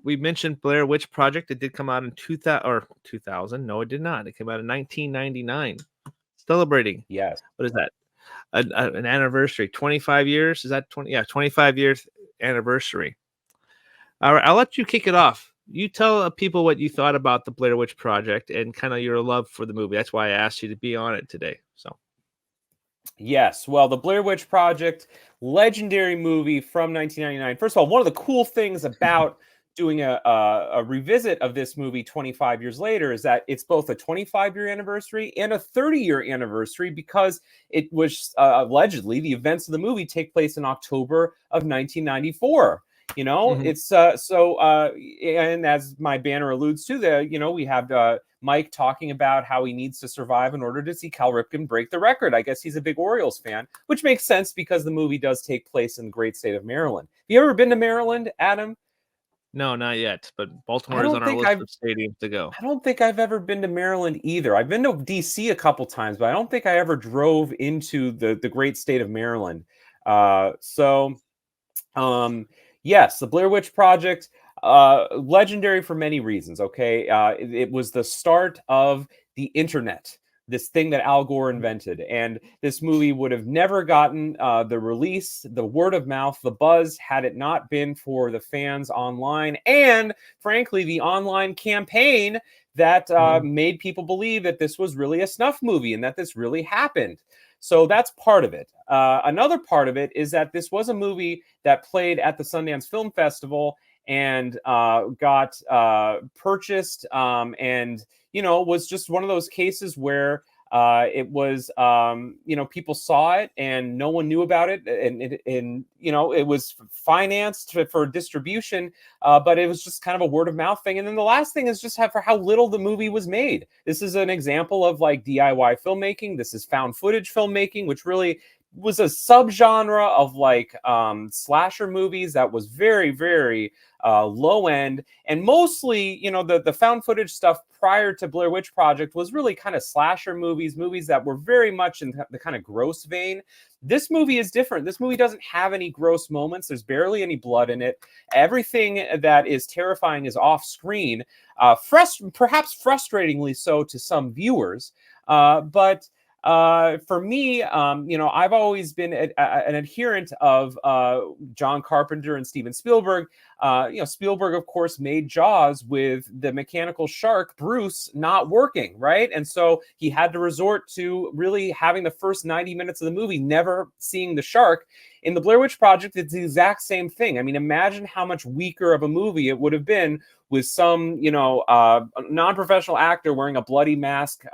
we mentioned Blair Witch Project. It did come out in 2000 or 2000. No, it did not. It came out in 1999, celebrating, Yes. what is that? An anniversary, 25 years. Is that 20? Yeah, 25 years anniversary. All right, I'll let you kick it off. You tell people what you thought about the Blair Witch Project and kind of your love for the movie. That's why I asked you to be on it today. So, Yes. Well, the Blair Witch Project, legendary movie from 1999. First of all, one of the cool things about doing a revisit of this movie 25 years later is that it's both a 25-year anniversary and a 30-year anniversary, because it was allegedly the events of the movie take place in October of 1994. It's and as my banner alludes to, we have Mike talking about how he needs to survive in order to see Cal Ripken break the record. I guess he's a big Orioles fan, which makes sense because the movie does take place in the great state of Maryland. Have you ever been to Maryland, Adam? no, not yet, but Baltimore is on our list of stadiums to go. I don't think I've ever been to Maryland either. I've been to DC a couple times, but I don't think I ever drove into the great state of Maryland. Yes, the Blair Witch Project, legendary for many reasons, okay? It was the start of the internet, this thing that Al Gore invented. And this movie would have never gotten the release, the word of mouth, the buzz, had it not been for the fans online and, frankly, the online campaign that made people believe that this was really a snuff movie and that this really happened. So that's part of it. Another part of it is that this was a movie that played at the Sundance Film Festival and got purchased and, was just one of those cases where it was, people saw it and no one knew about it. And it was financed for distribution, but it was just kind of a word of mouth thing. And then the last thing is just for how little the movie was made. This is an example of like DIY filmmaking. This is found footage filmmaking, which really was a subgenre of like slasher movies that was very, very low end, and mostly, the found footage stuff prior to Blair Witch Project was really kind of slasher movies that were very much in the kind of gross vein. This movie is different. This movie doesn't have any gross moments. There's barely any blood in it. Everything that is terrifying is off screen, perhaps frustratingly so to some viewers, but for me, I've always been an adherent of John Carpenter and Steven Spielberg. Spielberg, of course, made Jaws with the mechanical shark, Bruce, not working, right? And so he had to resort to really having the first 90 minutes of the movie never seeing the shark. In the Blair Witch Project, it's the exact same thing. I mean, imagine how much weaker of a movie it would have been with some, non-professional actor wearing a bloody mask,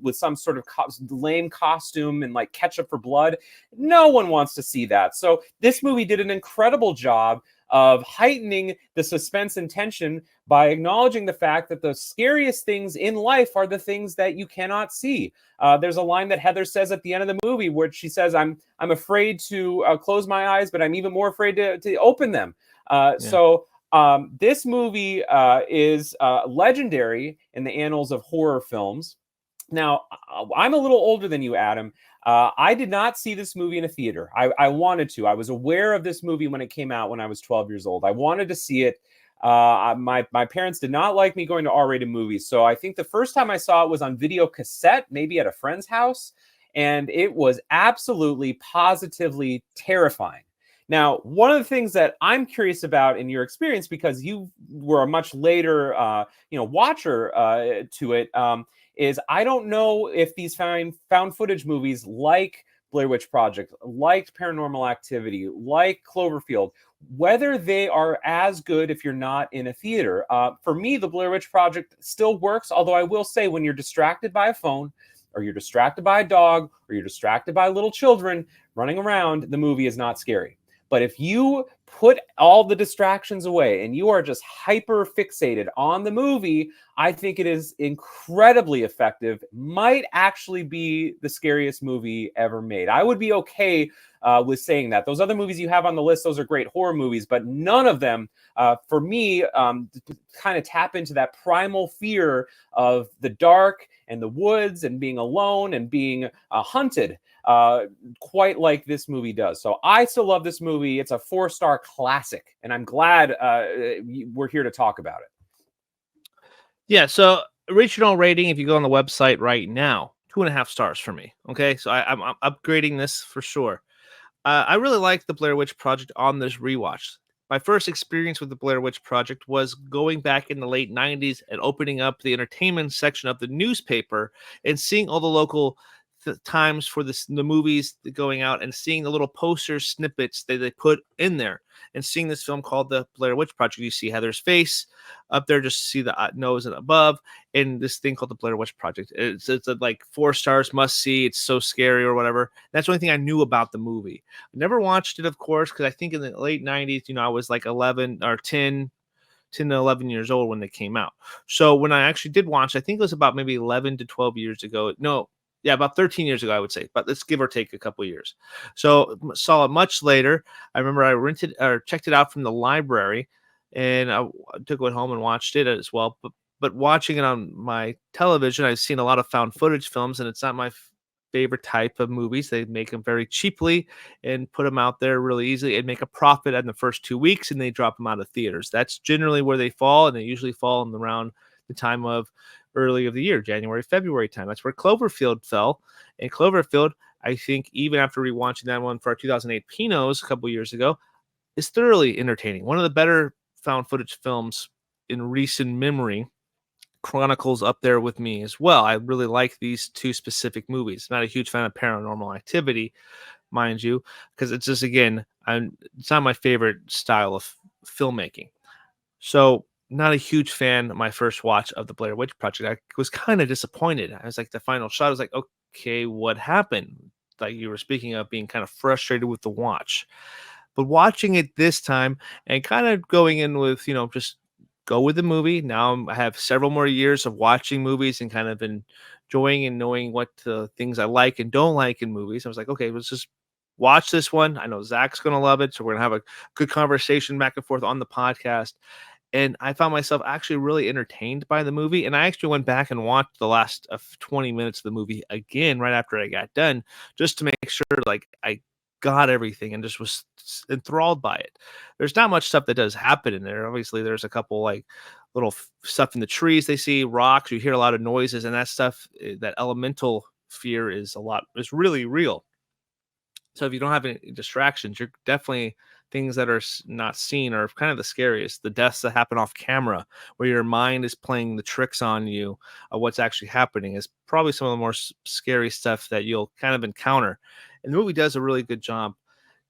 with some sort of lame costume and like ketchup for blood. No one wants to see that. So this movie did an incredible job of heightening the suspense and tension by acknowledging the fact that the scariest things in life are the things that you cannot see. There's a line that Heather says at the end of the movie where she says, I'm afraid to close my eyes, but I'm even more afraid to open them. So this movie is legendary in the annals of horror films. Now, I'm a little older than you, Adam. I did not see this movie in a theater. I wanted to. I was aware of this movie when it came out when I was 12 years old. I wanted to see it. My parents did not like me going to R-rated movies. So I think the first time I saw it was on video cassette, maybe at a friend's house. And it was absolutely, positively terrifying. Now, one of the things that I'm curious about in your experience, because you were a much later, watcher to it, is I don't know if these found footage movies like Blair Witch Project, like Paranormal Activity, like Cloverfield, whether they are as good if you're not in a theater. For me, the Blair Witch Project still works, although I will say when you're distracted by a phone, or you're distracted by a dog, or you're distracted by little children running around, the movie is not scary. But if you put all the distractions away and you are just hyper fixated on the movie, I think it is incredibly effective. Might actually be the scariest movie ever made. I would be okay with saying that. Those other movies you have on the list, those are great horror movies, but none of them, for me, kind of tap into that primal fear of the dark and the woods and being alone and being hunted. quite like this movie does. So I still love this movie. It's a 4-star classic, and I'm glad we're here to talk about it. Yeah, so original rating, if you go on the website right now, 2.5 stars for me. Okay, so I'm upgrading this for sure. I really like the Blair Witch Project on this rewatch. My first experience with the Blair Witch Project was going back in the late 90s and opening up the entertainment section of the newspaper and seeing all the local times for the movies going out and seeing the little poster snippets that they put in there and seeing this film called the Blair Witch Project. You see Heather's face up there, just see the nose and above, and this thing called the Blair Witch Project. It's a, like 4 stars, must see. It's so scary or whatever. That's the only thing I knew about the movie. I never watched it, of course, because I think in the late 90s, I was like 11 or 10 to 11 years old when they came out. So when I actually did watch, I think it was about maybe 11 to 12 years ago. No, yeah, about 13 years ago, I would say, but let's give or take a couple years. So saw it much later. I remember I rented or checked it out from the library, and I took it home and watched it as well. But watching it on my television, I've seen a lot of found footage films, and it's not my favorite type of movies. They make them very cheaply and put them out there really easily and make a profit in the first 2 weeks, and they drop them out of theaters. That's generally where they fall, and they usually fall in around the time of early of the year, January, February time. That's where Cloverfield fell. And Cloverfield, I think, even after rewatching that one for our 2008 Pinots a couple years ago, is thoroughly entertaining. One of the better found footage films in recent memory. Chronicles up there with me as well. I really like these two specific movies. Not a huge fan of Paranormal Activity, mind you, because it's just, again, it's not my favorite style of filmmaking. So not a huge fan of my first watch of the Blair Witch Project. I was kind of disappointed. I was like, the final shot, I was like, okay, what happened? Like you were speaking of being kind of frustrated with the watch. But watching it this time and kind of going in with, just go with the movie. Now I have several more years of watching movies and kind of enjoying and knowing what things I like and don't like in movies. I was like, okay, let's just watch this one. I know Zach's going to love it. So we're going to have a good conversation back and forth on the podcast. And I found myself actually really entertained by the movie. And I actually went back and watched the last 20 minutes of the movie again right after I got done, just to make sure like I got everything and just was enthralled by it. There's not much stuff that does happen in there. Obviously, there's a couple like little stuff in the trees they see, rocks, you hear a lot of noises, and that stuff, that elemental fear is really real. So if you don't have any distractions, you're definitely things that are not seen are kind of the scariest. The deaths that happen off camera, where your mind is playing the tricks on you of what's actually happening, is probably some of the more scary stuff that you'll kind of encounter. And the movie does a really good job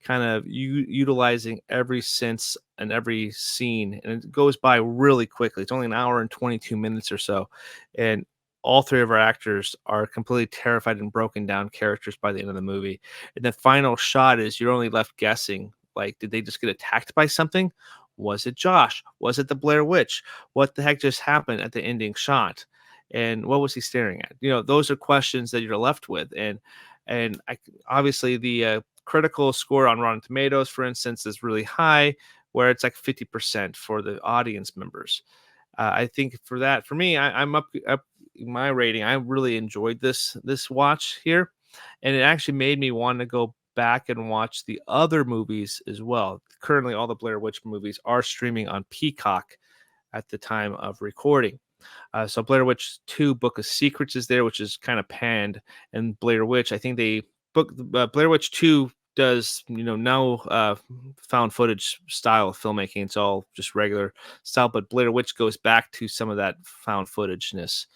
kind of utilizing every sense and every scene, and it goes by really quickly. It's only an hour and 22 minutes or so, and all three of our actors are completely terrified and broken down characters by the end of the movie. And the final shot is you're only left guessing, like, did they just get attacked by something? Was it Josh? Was it the Blair Witch? What the heck just happened at the ending shot? And what was he staring at? Those are questions that you're left with. And obviously the critical score on Rotten Tomatoes, for instance, is really high, where it's like 50% for the audience members. I think for me, I'm up my rating. I really enjoyed this watch here, and it actually made me want to go back and watch the other movies as well. Currently, all the Blair Witch movies are streaming on Peacock at the time of recording. So Blair Witch 2 Book of Secrets is there, which is kind of panned, and Blair Witch, I think they book Blair Witch 2 does no found footage style of filmmaking. It's all just regular style, but Blair Witch goes back to some of that found footageness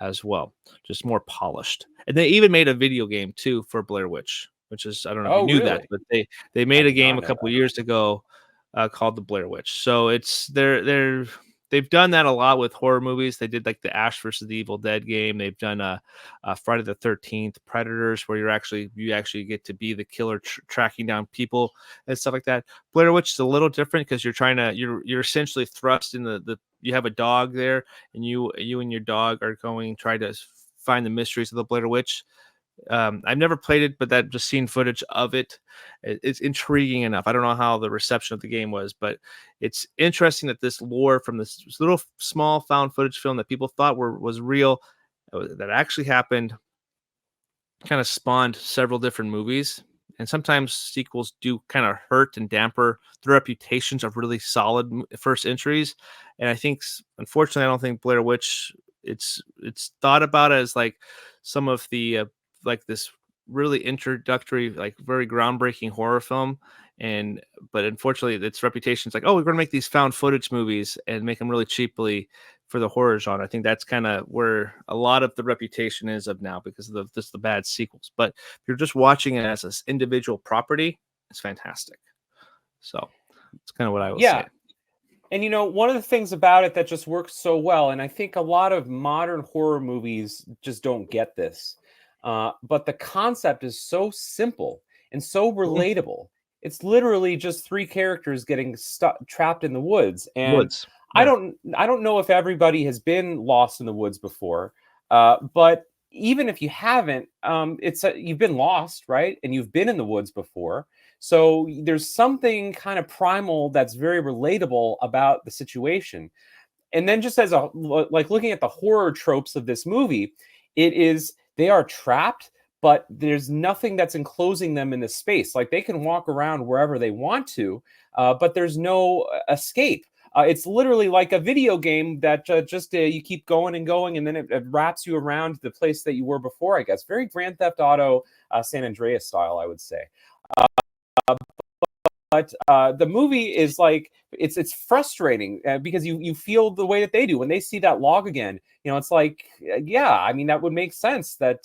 as well, just more polished. And they even made a video game too for Blair Witch, which is, I don't know if you knew that, but they made a game a couple years ago called the Blair Witch. So it's they've done that a lot with horror movies. They did like the Ash versus the Evil Dead game. They've done Friday the 13th, Predators, where you actually get to be the killer tracking down people and stuff like that. Blair Witch is a little different because you're essentially thrust in the you have a dog there, and you and your dog are going try to find the mysteries of the Blair Witch. I've never played it, but that just seen footage of it, it's intriguing enough. I don't know how the reception of the game was, but it's interesting that this lore from this little small found footage film that people thought was real, that actually happened, kind of spawned several different movies. And sometimes sequels do kind of hurt and damper the reputations of really solid first entries. And I think, unfortunately, I don't think Blair Witch. It's thought about as like some of the like this really introductory, like very groundbreaking horror film. And but unfortunately, its reputation is like, oh, we're going to make these found footage movies and make them really cheaply for the horror genre. I think that's kind of where a lot of the reputation is of now because of the bad sequels. But if you're just watching it as an individual property, it's fantastic. So it's kind of what I will Yeah. say. And one of the things about it that just works so well, and I think a lot of modern horror movies just don't get this, but the concept is so simple and so Mhm. relatable. It's literally just three characters getting stuck trapped in the woods, and Woods. I Yeah. don't I don't know if everybody has been lost in the woods before, but even if you haven't, you've been lost, right? And you've been in the woods before, so there's something kind of primal that's very relatable about the situation. And then just as like looking at the horror tropes of this movie, it is they are trapped, but there's nothing that's enclosing them in the space. Like they can walk around wherever they want to, but there's no escape. It's literally like a video game that just you keep going and going, and then it wraps you around the place that you were before. I guess very Grand Theft Auto San Andreas style, I would say. But the movie is like it's frustrating because you feel the way that they do when they see that log again. It's like yeah, I mean that would make sense that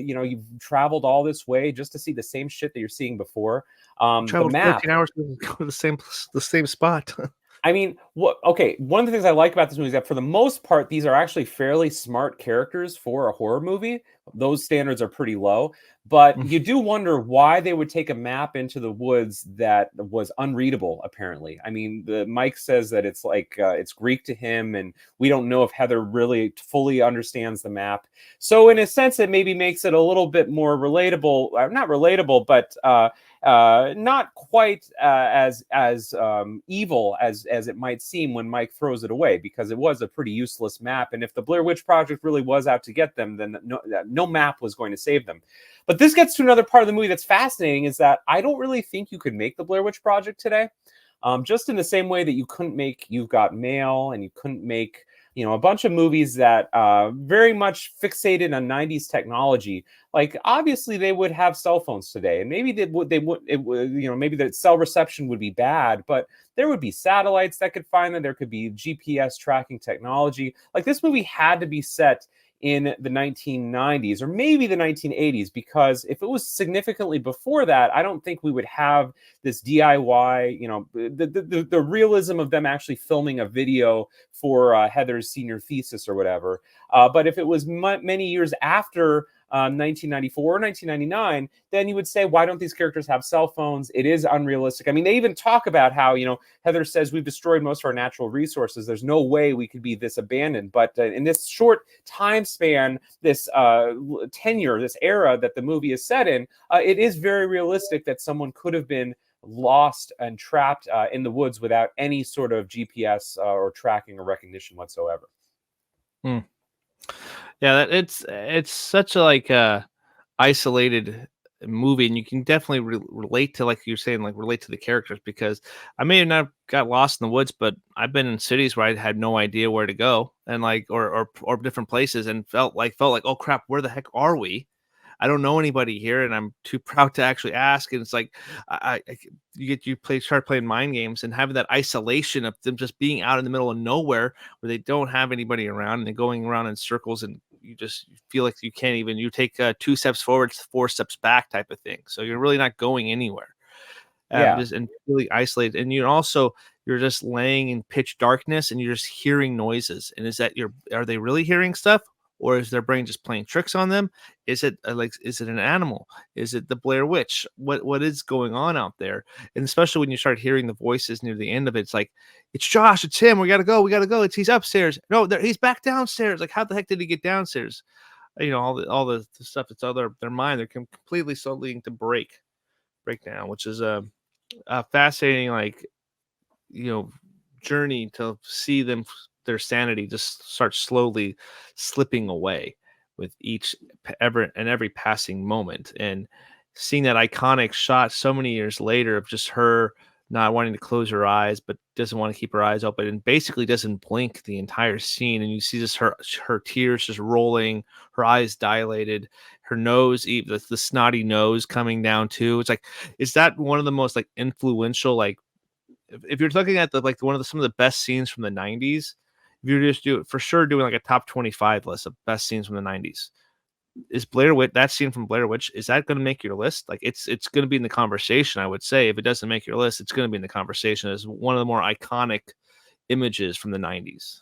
you've traveled all this way just to see the same shit that you're seeing before. You The traveled map. 14 hours to go to the same spot. I mean, okay, one of the things I like about this movie is that for the most part, these are actually fairly smart characters for a horror movie. Those standards are pretty low, but you do wonder why they would take a map into the woods that was unreadable. Apparently, I mean, the Mike says that it's like it's Greek to him, and we don't know if Heather really fully understands the map. So, in a sense, it maybe makes it a little bit more relatable. Not relatable, but not quite as evil as it might seem when Mike throws it away, because it was a pretty useless map. And if the Blair Witch Project really was out to get them, then no map was going to save them. But this gets to another part of the movie that's fascinating: is that I don't really think you could make the Blair Witch Project today. Just in the same way that you couldn't make You've Got Mail, and you couldn't make a bunch of movies that very much fixated on 90s technology. Like obviously they would have cell phones today, and maybe maybe the cell reception would be bad, but there would be satellites that could find them. There could be GPS tracking technology. Like this movie had to be set in the 1990s or maybe the 1980s, because if it was significantly before that, I don't think we would have this DIY, the realism of them actually filming a video for Heather's senior thesis or whatever. But if it was many years after 1994 or 1999, then you would say, why don't these characters have cell phones? It is unrealistic. I mean, they even talk about how, Heather says we've destroyed most of our natural resources. There's no way we could be this abandoned. But in this short time span, this tenure, this era that the movie is set in, it is very realistic that someone could have been lost and trapped in the woods without any sort of GPS or tracking or recognition whatsoever. Hmm. Yeah, it's such a like isolated movie, and you can definitely relate to, like you're saying, like relate to the characters, because I may have not got lost in the woods, but I've been in cities where I had no idea where to go, and like or different places, and felt like oh crap, where the heck are we? I don't know anybody here, and I'm too proud to actually ask. And it's like start playing mind games and having that isolation of them just being out in the middle of nowhere where they don't have anybody around, and they're going around in circles, and you just feel like you can't even. You take 2 steps forward, 4 steps back, type of thing. So you're really not going anywhere. Yeah. Just and really isolated, and you're just laying in pitch darkness, and you're just hearing noises. And are they really hearing stuff, or is their brain just playing tricks on them? Is it is it an animal? Is it the Blair Witch? What is going on out there? And especially when you start hearing the voices near the end of it, it's like, it's Josh, it's him. We gotta go. He's upstairs. No, he's back downstairs. Like, how the heck did he get downstairs? All the stuff that's out their mind. They're completely starting to break down, which is a fascinating, like, journey to see their sanity just start slowly slipping away, with every passing moment, and seeing that iconic shot so many years later of just her not wanting to close her eyes, but doesn't want to keep her eyes open, and basically doesn't blink the entire scene. And you see just her tears just rolling, her eyes dilated, her nose, the snotty nose coming down too. It's like, is that one of the most like influential, like if you're looking at the like one of some of the best scenes from the 90s, if you're just doing like a top 25 list of best scenes from the 90s, is Blair Witch, that scene from Blair Witch, is that going to make your list? Like it's going to be in the conversation. I would say if it doesn't make your list, it's going to be in the conversation as one of the more iconic images from the 90s.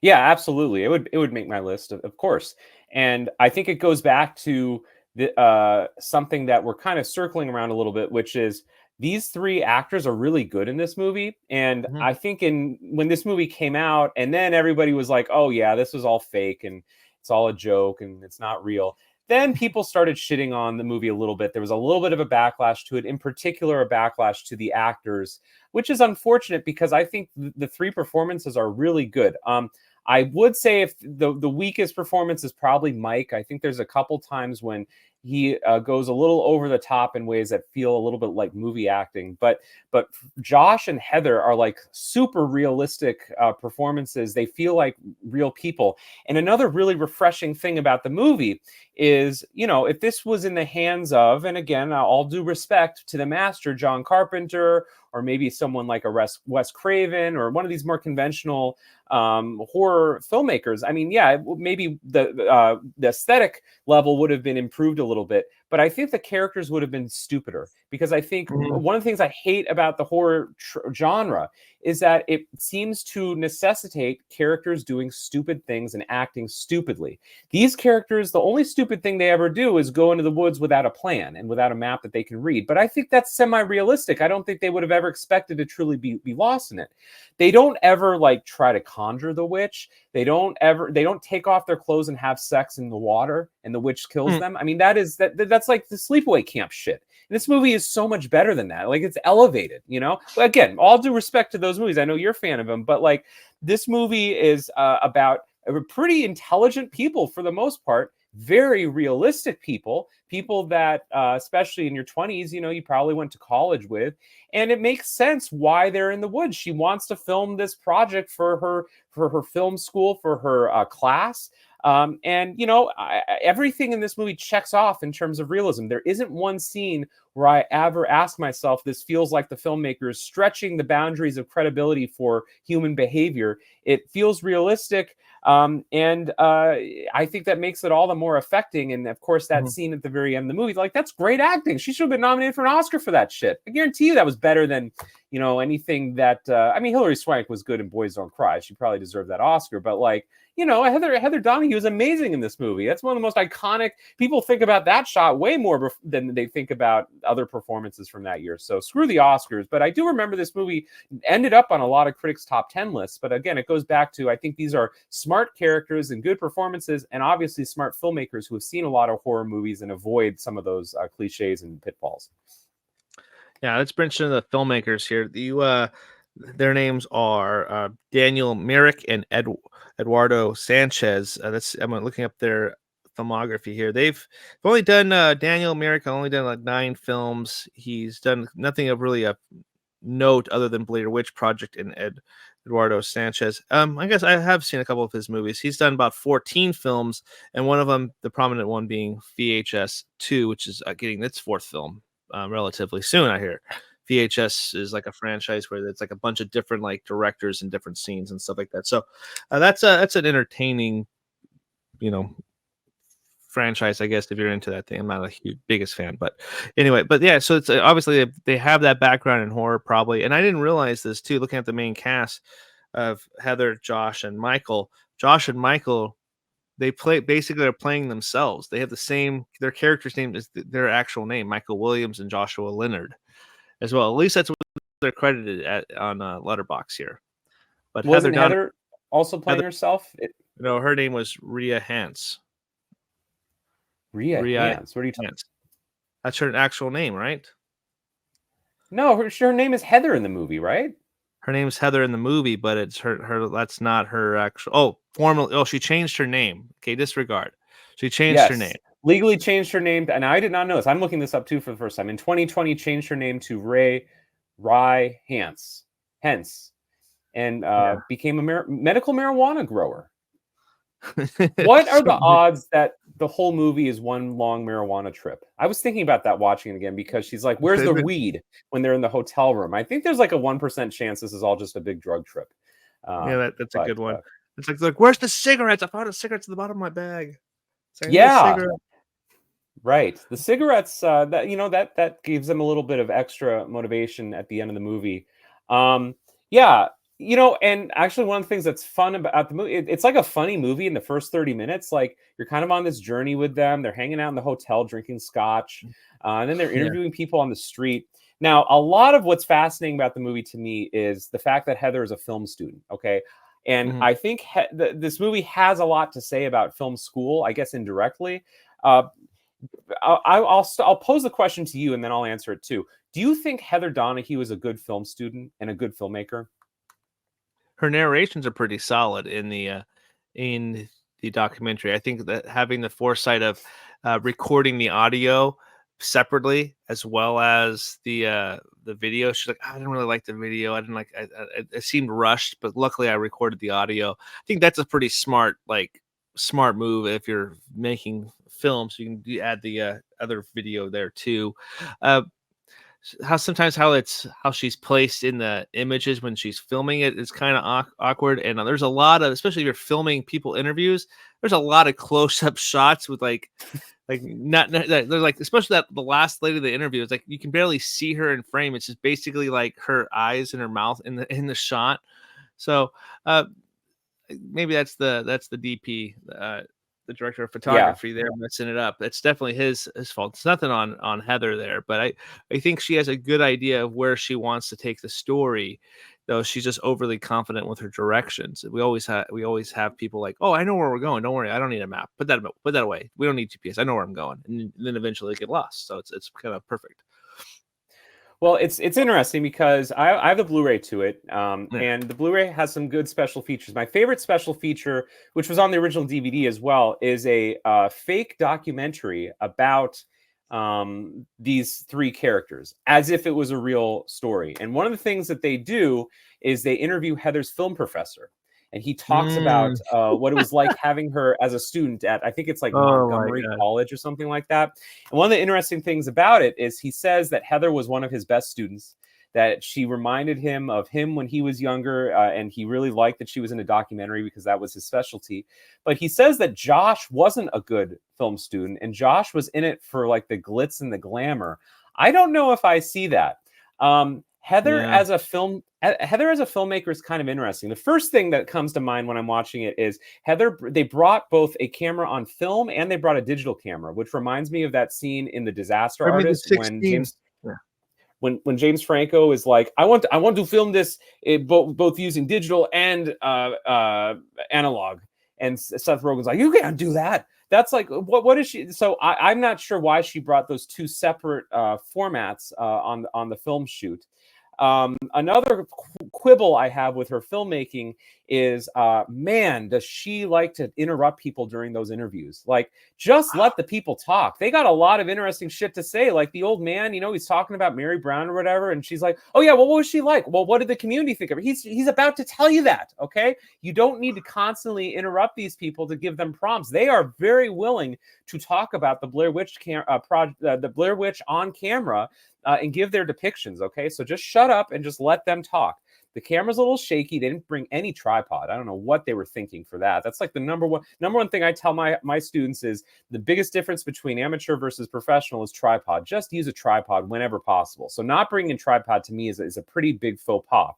Yeah, absolutely. It would make my list, of course. And I think it goes back to the something that we're kind of circling around a little bit, which is these three actors are really good in this movie. And I think when this movie came out, and then everybody was like, "Oh yeah, this was all fake and it's all a joke and it's not real." Then people started shitting on the movie a little bit. There was a little bit of a backlash to it, in particular, a backlash to the actors, which is unfortunate because I think the three performances are really good. I would say if the weakest performance is probably Mike. I think there's a couple times when he goes a little over the top in ways that feel a little bit like movie acting. But Josh and Heather are like super realistic performances. They feel like real people. And another really refreshing thing about the movie is, you know, if this was in the hands of, and again, all due respect to the master, John Carpenter, or maybe someone like a Wes Craven, or one of these more conventional horror filmmakers. I mean, yeah, maybe the aesthetic level would have been improved a little bit, but I think the characters would have been stupider, because I think one of the things I hate about the horror genre is that it seems to necessitate characters doing stupid things and acting stupidly. These characters, the only stupid thing they ever do is go into the woods without a plan and without a map that they can read. But I think that's semi-realistic. I don't think they would have ever expected to truly be lost in it. They don't ever like try to conjure the witch. They don't take off their clothes and have sex in the water and the witch kills them. I mean, that's like the sleepaway camp shit. And this movie is so much better than that. Like, it's elevated, you know? Again, all due respect to those movies. I know you're a fan of them, but like this movie is about pretty intelligent people for the most part, very realistic people that, especially in your 20s, you know, you probably went to college with, and it makes sense why they're in the woods. She wants to film this project for her film school, for her class. And, you know, everything in this movie checks off in terms of realism. There isn't one scene where I ever ask myself, this feels like the filmmaker is stretching the boundaries of credibility for human behavior. It feels realistic. And I think that makes it all the more affecting. And of course, that scene at the very end of the movie, like, that's great acting. She should have been nominated for an Oscar for that shit. I guarantee you that was better than, you know, anything that, I mean, Hilary Swank was good in Boys Don't Cry. She probably deserved that Oscar, but like, you know, Heather Donahue is amazing in this movie. That's one of the most iconic. People think about that shot way more than they think about other performances from that year. So screw the Oscars. But I do remember this movie ended up on a lot of critics' top 10 lists. But again, it goes back to, I think these are smart characters and good performances, and obviously smart filmmakers who have seen a lot of horror movies and avoid some of those cliches and pitfalls. Yeah, let's mention the filmmakers here. Their names are Daniel Myrick and Eduardo Sanchez. I'm looking up their filmography here. They've only done Daniel Myrick only done like 9 films. He's done nothing of really a note other than Blair Witch Project and Eduardo Sanchez. I guess I have seen a couple of his movies. He's done about 14 films, and one of them, the prominent one, being VHS 2, which is getting its 4th film relatively soon, I hear. VHS is like a franchise where it's like a bunch of different like directors and different scenes and stuff like that. So that's an entertaining, you know, franchise, I guess, if you're into that thing. I'm not a biggest fan, but anyway, but yeah, so it's obviously they have that background in horror probably. And I didn't realize this too, looking at the main cast of Heather, Josh, and Michael. Josh and Michael, they're playing themselves. They have their character's name is their actual name, Michael Williams and Joshua Leonard, as well. At least that's what they're credited on Letterboxd here. But wasn't Heather also playing herself? No, her name was Rhea Hans. Rhea Hans. What are you talking about? That's her actual name, right? No, her name is Heather in the movie, right? Her name's Heather in the movie, but it's her. That's not her actual. Formally. She changed her name. Okay, disregard. She changed her Yes, name. legally changed her name, and I did not know this. I'm looking this up too for the first time. In 2020, changed her name to Rye Hence, and Yeah. became a medical marijuana grower. What are the odds that the whole movie is one long marijuana trip? I was thinking about that watching it again because she's like, "Where's the weed?" when they're in the hotel room. I think there's like a 1% chance this is all just a big drug trip. Yeah, Um, that's a but good one. It's like, where's the cigarettes? I found the cigarettes at the bottom of my bag. So I need a yeah, cigarette. right. The cigarettes, that that gives them a little bit of extra motivation at the end of the movie. Um, yeah, and actually one of the things that's fun about the movie, it's like a funny movie in the first 30 minutes. Like you're kind of on this journey with them. They're hanging out in the hotel drinking scotch, and then they're Yeah. interviewing people on the street. Now, a lot of what's fascinating about the movie to me is the fact that Heather is a film student. Okay. And Mhm. I think this movie has a lot to say about film school, I guess indirectly. Uh, I'll pose the question to you, and then I'll answer it too. Do you think Heather Donahue is a good film student and a good filmmaker? Her narrations are pretty solid in the documentary. I think that having the foresight of recording the audio separately as well as the video. She's like, I didn't really like the video. I didn't like. It seemed rushed, but luckily I recorded the audio. I think that's a pretty smart move if you're making film, so you can add the other video there too. Uh, how she's placed in the images when she's filming it is kind of awkward, and there's a lot of, especially if you're filming people interviews, there's a lot of close-up shots with like not they're like, especially that the last lady of the interview, it's like you can barely see her in frame. It's just basically like her eyes and her mouth in the shot. So uh maybe that's the DP, the director of Yeah. photography there messing it up. That's definitely his fault. It's nothing on Heather there, but I think she has a good idea of where she wants to take the story, though she's just overly confident with her directions. We always have people like, oh, I know where we're going. Don't worry, I don't need a map. Put that away. We don't need GPS. I know where I'm going, and then eventually they get lost. So it's kind of perfect. Well, it's interesting because I have the Blu-ray to it, Yeah. and the Blu-ray has some good special features. My favorite special feature, which was on the original DVD as well, is a fake documentary about these three characters, as if it was a real story. And one of the things that they do is they interview Heather's film professor, and he talks about Mm. what it was like having her as a student at, I think it's like Oh my Montgomery god. College or something like that. And one of the interesting things about it is he says that Heather was one of his best students, that she reminded him of him when he was younger, and he really liked that she was in a documentary because that was his specialty. But he says that Josh wasn't a good film student, and Josh was in it for like the glitz and the glamour. I don't know if I see that. Yeah. Heather as a filmmaker is kind of interesting. The first thing that comes to mind when I'm watching it is Heather. They brought both a camera on film and they brought a digital camera, which reminds me of that scene in The Disaster Bring me the Artist when 16. Yeah. James Franco is like, I want to film this both using digital and analog, and Seth Rogen's like, you can't do that. That's like, what is she? So I'm not sure why she brought those two separate formats on the film shoot. Another quibble I have with her filmmaking is, man, does she like to interrupt people during those interviews? Like, just let the people talk. They got a lot of interesting shit to say. Like the old man, he's talking about Mary Brown or whatever, and she's like, "Oh yeah, well, what was she like? Well, what did the community think of her?" He's about to tell you that. Okay, you don't need to constantly interrupt these people to give them prompts. They are very willing to talk about the Blair Witch the Blair Witch on camera. And give their depictions, okay? So just shut up and just let them talk. The camera's a little shaky. They didn't bring any tripod. I don't know what they were thinking for that. That's like the number one thing I tell my students is the biggest difference between amateur versus professional is tripod. Just use a tripod whenever possible. So not bringing a tripod to me is a pretty big faux pas.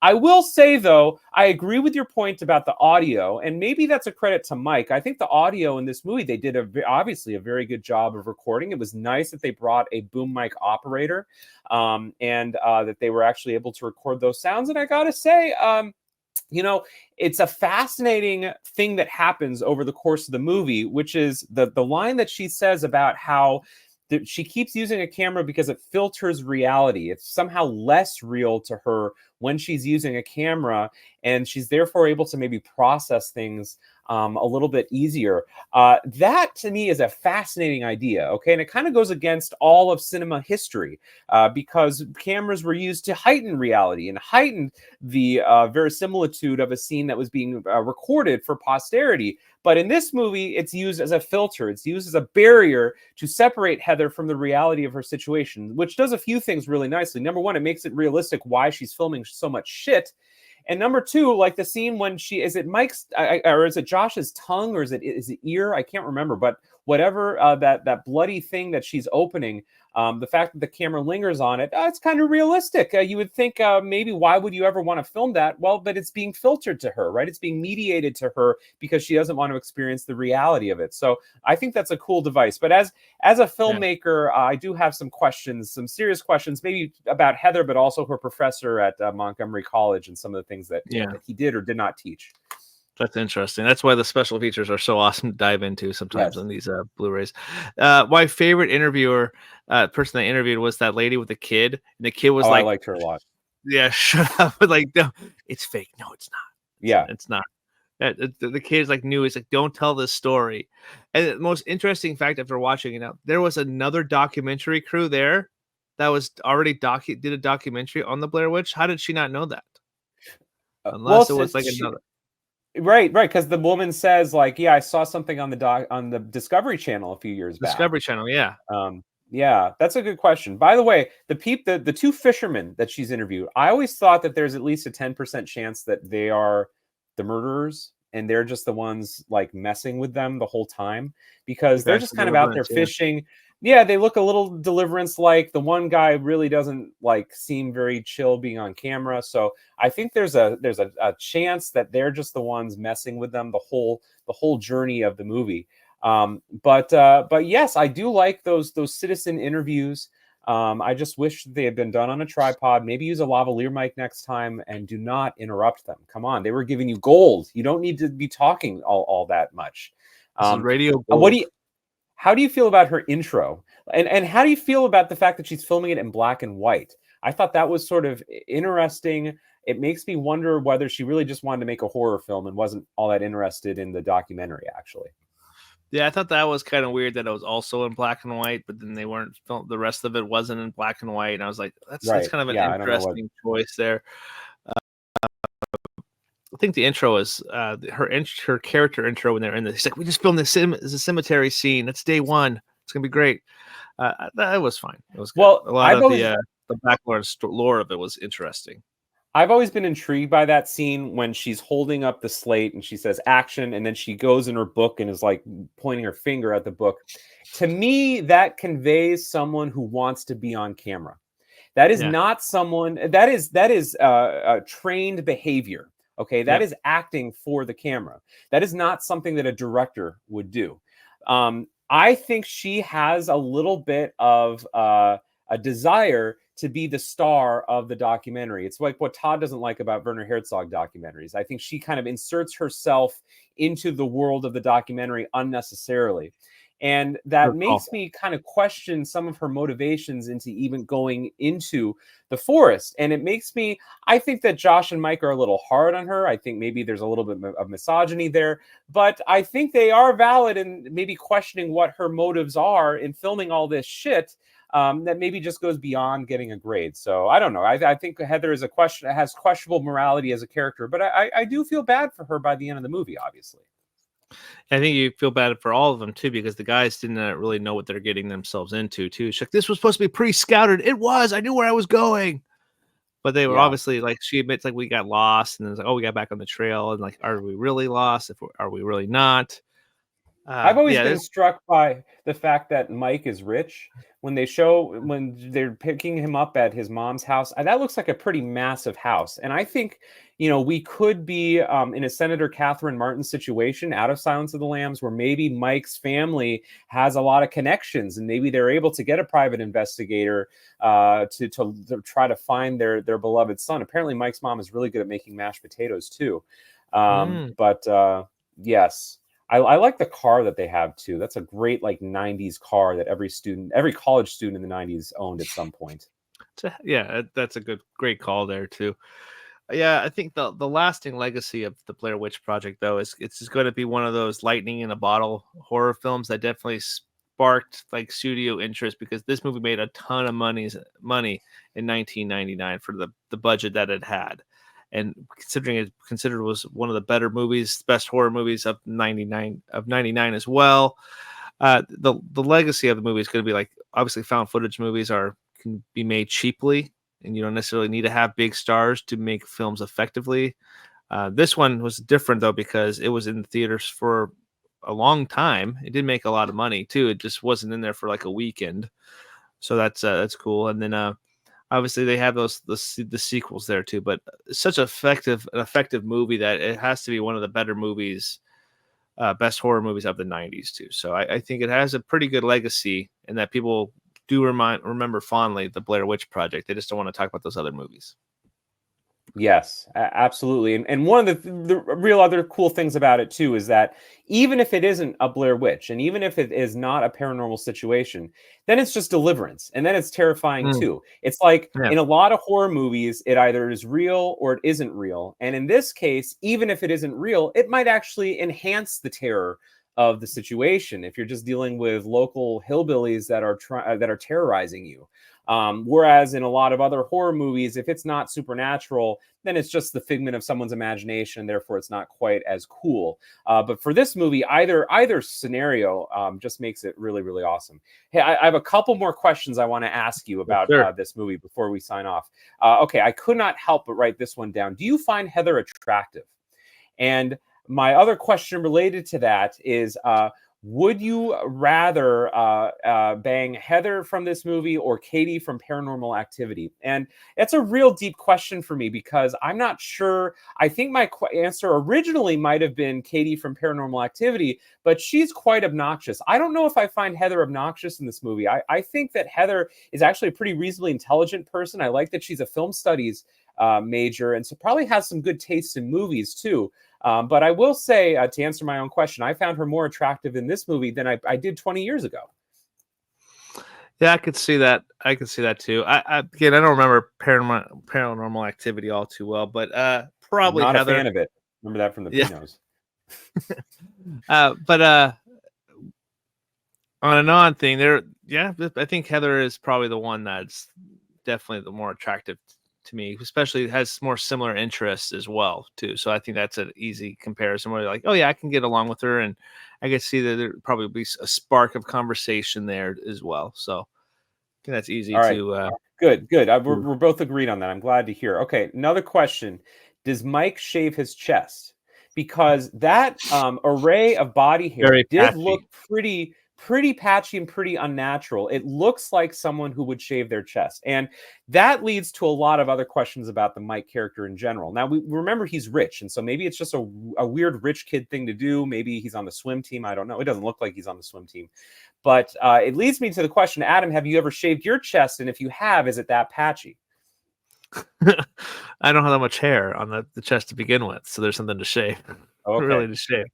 I will say, though, I agree with your point about the audio, and maybe that's a credit to Mike. I think the audio in this movie, they did obviously a very good job of recording. It was nice that they brought a boom mic operator, and that they were actually able to record those sounds. And I gotta say, it's a fascinating thing that happens over the course of the movie, which is the line that she says about how she keeps using a camera because it filters reality. It's somehow less real to her when she's using a camera, and she's therefore able to maybe process things a little bit easier. That to me is a fascinating idea. Okay, and it kind of goes against all of cinema history because cameras were used to heighten reality and heighten the verisimilitude of a scene that was being recorded for posterity. But in this movie, it's used as a filter. It's used as a barrier to separate Heather from the reality of her situation, which does a few things really nicely. Number one, it makes it realistic why she's filming so much shit. And number two, like the scene when is it Mike's or is it Josh's tongue or is it ear? I can't remember, but whatever that bloody thing that she's opening, the fact that the camera lingers on it, it's kind of realistic. You would think maybe why would you ever want to film that? Well, but it's being filtered to her, right? It's being mediated to her because she doesn't want to experience the reality of it. So I think that's a cool device. But as a filmmaker, I do have some questions, some serious questions, maybe about Heather, but also her professor at Montgomery College and some of the things that he did or did not teach. That's interesting. That's why the special features are so awesome to dive into sometimes on these Blu-rays. My favorite interviewer, person I interviewed, was that lady with the kid. And the kid was I liked her a lot. Yeah, shut up. But like, no, it's fake. No, it's not. Yeah, it's not. The kid's like knew. He's like, don't tell this story. And the most interesting fact after watching it out, there was another documentary crew there that was already did a documentary on the Blair Witch. How did she not know that? Unless it was like another. Right, because the woman says like, yeah, I saw something on the Discovery Channel a few years back. Discovery Channel, yeah. Yeah, that's a good question. By the way, the two fishermen that she's interviewed, I always thought that there's at least a 10% chance that they are the murderers and they're just the ones like messing with them the whole time because they're just kind of out there fishing. Yeah, they look a little Deliverance like. The one guy really doesn't like seem very chill being on camera. So I think there's a chance that they're just the ones messing with them the whole journey of the movie. But yes, I do like those citizen interviews. I just wish they had been done on a tripod. Maybe use a lavalier mic next time and do not interrupt them. Come on, they were giving you gold. You don't need to be talking all that much. Radio gold. How do you feel about her intro? And how do you feel about the fact that she's filming it in black and white? I thought that was sort of interesting. It makes me wonder whether she really just wanted to make a horror film and wasn't all that interested in the documentary, actually. Yeah, I thought that was kind of weird that it was also in black and white, but then they weren't filmed. The rest of it wasn't in black and white. And I was like, that's kind of an interesting choice there. I think the intro is her character intro when they're in this. He's like, we just filmed this as a cemetery scene. That's day one. It's gonna be great. That was fine. It was good. Well, a lot of the background lore of it was interesting. I've always been intrigued by that scene when she's holding up the slate and she says action, and then she goes in her book and is like pointing her finger at the book. To me, that conveys someone who wants to be on camera. That is not someone that is trained behavior. Okay, that is acting for the camera. That is not something that a director would do. I think she has a little bit of a desire to be the star of the documentary. It's like what Todd doesn't like about Werner Herzog documentaries. I think she kind of inserts herself into the world of the documentary unnecessarily. And that makes me kind of question some of her motivations into even going into the forest. And it makes me, I think that Josh and Mike are a little hard on her. I think maybe there's a little bit of misogyny there, but I think they are valid in maybe questioning what her motives are in filming all this shit that maybe just goes beyond getting a grade. So I don't know. I think Heather is has questionable morality as a character, but I do feel bad for her by the end of the movie, obviously. I think you feel bad for all of them too, because the guys didn't really know what they're getting themselves into too. She's like, this was supposed to be pre-scouted. It was. I knew where I was going. But they were obviously like, she admits like we got lost, and then it's like, oh, we got back on the trail, and like, are we really lost? Are we really not? I've always been struck by the fact that Mike is rich. When they're picking him up at his mom's house, that looks like a pretty massive house. And I think, we could be in a Senator Catherine Martin situation out of Silence of the Lambs, where maybe Mike's family has a lot of connections, and maybe they're able to get a private investigator to try to find their beloved son. Apparently, Mike's mom is really good at making mashed potatoes too. But yes. I like the car that they have too. That's a great like 90s car that every college student in the 90s owned at some point. Yeah, that's a great call there too. Yeah, I think the lasting legacy of the Blair Witch Project, though, is it's just going to be one of those lightning in a bottle horror films that definitely sparked like studio interest because this movie made a ton of money in 1999 for the budget that it had, and considering it considered was one of the better movies, best horror movies of '99 as well. The legacy of the movie is going to be like obviously found footage movies are can be made cheaply and you don't necessarily need to have big stars to make films effectively. This one was different though because it was in theaters for a long time. It did make a lot of money too. It just wasn't in there for like a weekend, so that's cool. And then obviously they have the sequels there too. But it's such an effective movie that it has to be one of the better movies, best horror movies of the '90s too. So I think it has a pretty good legacy, and that people do remember fondly the Blair Witch Project. They just don't want to talk about those other movies. Yes, absolutely. And one of the real other cool things about it too is that even if it isn't a Blair Witch, and even if it is not a paranormal situation, then it's just Deliverance, and then it's terrifying Mm, too. It's like yeah. in a lot of horror movies, it either is real or it isn't real. And in this case, even if it isn't real, it might actually enhance the terror of the situation if you're just dealing with local hillbillies that are terrorizing you. Whereas in a lot of other horror movies, if it's not supernatural, then it's just the figment of someone's imagination. Therefore, it's not quite as cool. But for this movie, either scenario just makes it really, really awesome. Hey, I have a couple more questions I want to ask you about Sure. this movie before we sign off. Okay, I could not help but write this one down. Do you find Heather attractive? And my other question related to that is, would you rather bang Heather from this movie or Katie from Paranormal Activity? And it's a real deep question for me because I'm not sure. I think my answer originally might have been Katie from Paranormal Activity, but she's quite obnoxious. I don't know if I find Heather obnoxious in this movie. I think that Heather is actually a pretty reasonably intelligent person. I like that she's a film studies major, and so probably has some good taste in movies too. But I will say, to answer my own question, I found her more attractive in this movie than I did 20 years ago. Yeah, I could see that. I could see that too. Again, I don't remember paranormal activity all too well, but probably Not a Heather. fan of it. Remember that from the Yeah. Pinos. But on and on thing, there. Yeah, I think Heather is probably the one that's definitely the more attractive to me, especially has more similar interests as well too. So I think that's an easy comparison where you're like, oh yeah, I can get along with her, and I can see that there probably be a spark of conversation there as well. So I think that's easy All right. to. Good, good. We're both agreed on that. I'm glad to hear. Okay, another question. Does Mike shave his chest? Because that array of body hair Very did patchy. look pretty patchy and pretty unnatural. It looks like someone who would shave their chest. And that leads to a lot of other questions about the Mike character in general. Now, we remember he's rich, and so maybe it's just a weird rich kid thing to do. Maybe he's on the swim team. I don't know. It doesn't look like he's on the swim team. But it leads me to the question, Adam, have you ever shaved your chest? And if you have, is it that patchy? I don't have that much hair on the chest to begin with, so there's something to shave. Okay. Really to shave.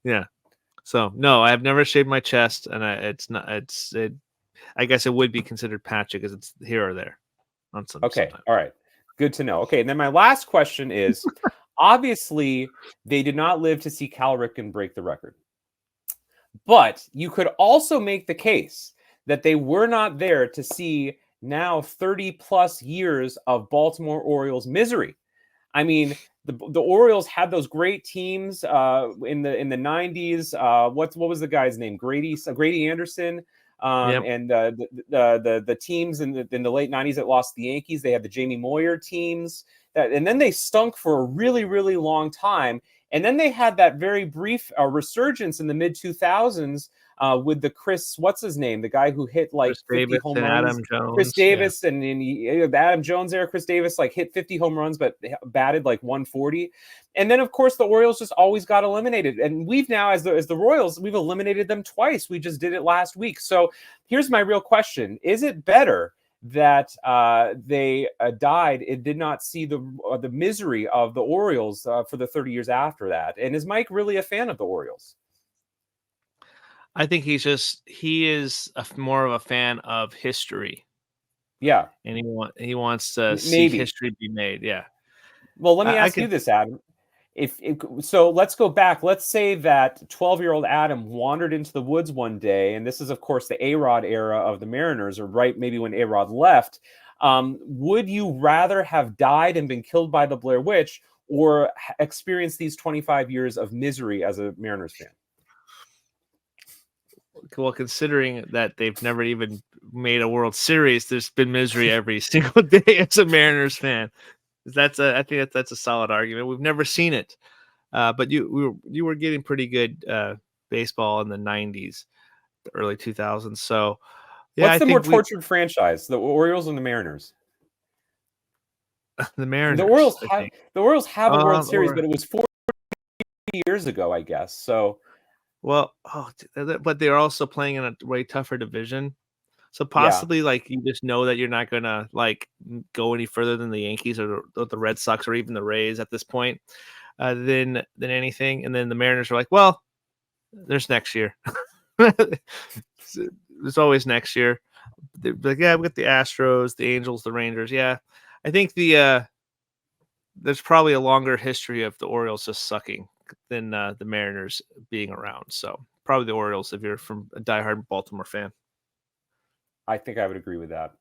Yeah. So no, I have never shaved my chest, and it's not. I guess it would be considered patchy because it's here or there on some. Okay. Sometimes. All right. Good to know. Okay. And then my last question is, obviously, they did not live to see Cal Ripken break the record. But you could also make the case that they were not there to see now 30 plus years of Baltimore Orioles misery. I mean, the Orioles had those great teams in the 90s. What was the guy's name? Grady Anderson. Yep. And the teams in the late 90s that lost the Yankees. They had the Jamie Moyer teams. And then they stunk for a really, really long time. And then they had that very brief resurgence in the mid 2000s with the what's his name? The guy who hit like Chris 50 Davis home and runs. Adam Jones. Chris Davis and the Adam Jones era. Chris Davis like hit 50 home runs, but batted like 140. And then, of course, the Orioles just always got eliminated. And we've now, as the Royals, we've eliminated them twice. We just did it last week. So here's my real question. Is it better that they died and did not see the misery of the Orioles for the 30 years after that? And is Mike really a fan of the Orioles? I think he is more of a fan of history Yeah, and he wants to see maybe. history be made. Yeah, Well, let me I ask you could. this, Adam. If so, let's go back. Let's say that 12-year-old Adam wandered into the woods one day, and this is, of course, the A-Rod era of the Mariners, or right maybe when A-Rod left. Would you rather have died and been killed by the Blair Witch, or experience these 25 years of misery as a Mariners fan? Well, considering that they've never even made a World Series, there's been misery every single day as a Mariners fan. I think that's a solid argument. We've never seen it, but you were getting pretty good baseball in the '90s, the early 2000s. So yeah, What's I the more think we tortured franchise, the Orioles and the Mariners? the The Mariners. Orioles I have think, the Orioles have a World Series, or but it was 40 years ago, I guess. So well, but they're also playing in a way tougher division. So yeah, possibly, like, you just know that you're not gonna like go any further than the Yankees or the Red Sox or even the Rays at this point, than anything. And then the Mariners are like, well, there's next year. There's always next year. They're like, yeah, we got the Astros, the Angels, the Rangers. Yeah, I think there's probably a longer history of the Orioles just sucking than the Mariners being around. So probably the Orioles if you're from a diehard Baltimore fan. I think I would agree with that.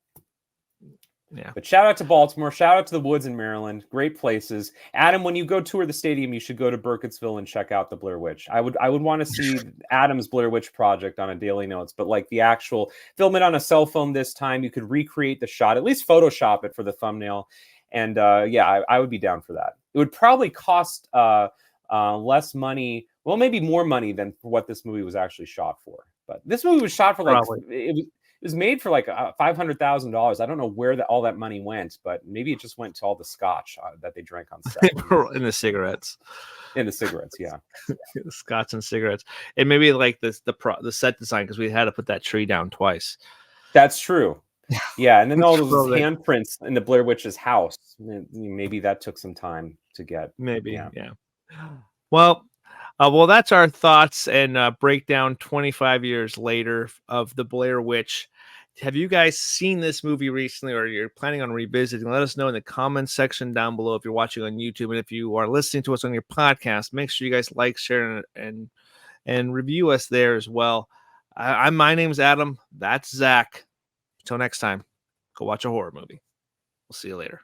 Yeah. But shout out to Baltimore, shout out to the woods in Maryland, great places. Adam, when you go tour the stadium, you should go to Burkittsville and check out the Blair Witch. I would want to see Adam's Blair Witch Project on a Daily Notes, but like the actual film it on a cell phone this time. You could recreate the shot, at least Photoshop it for the thumbnail. And yeah, I would be down for that. It would probably cost less money, well, maybe more money than for what this movie was actually shot for. But this movie was shot for like it was made for like $500,000. I don't know where all that money went, but maybe it just went to all the scotch that they drank on set. In the cigarettes. In the cigarettes, yeah. Scotch and cigarettes. And maybe like the set design, because we had to put that tree down twice. That's true. Yeah, and then all those Probably. handprints in the Blair Witch's house. Maybe that took some time to get. Maybe, Yeah. Well, that's our thoughts and breakdown 25 years later of the Blair Witch. Have you guys seen this movie recently, or you're planning on revisiting? Let us know in the comments section down below if you're watching on YouTube, and if you are listening to us on your podcast, make sure you guys like, share, and review us there as well. My name's Adam. That's Zach. Until next time, go watch a horror movie. We'll see you later.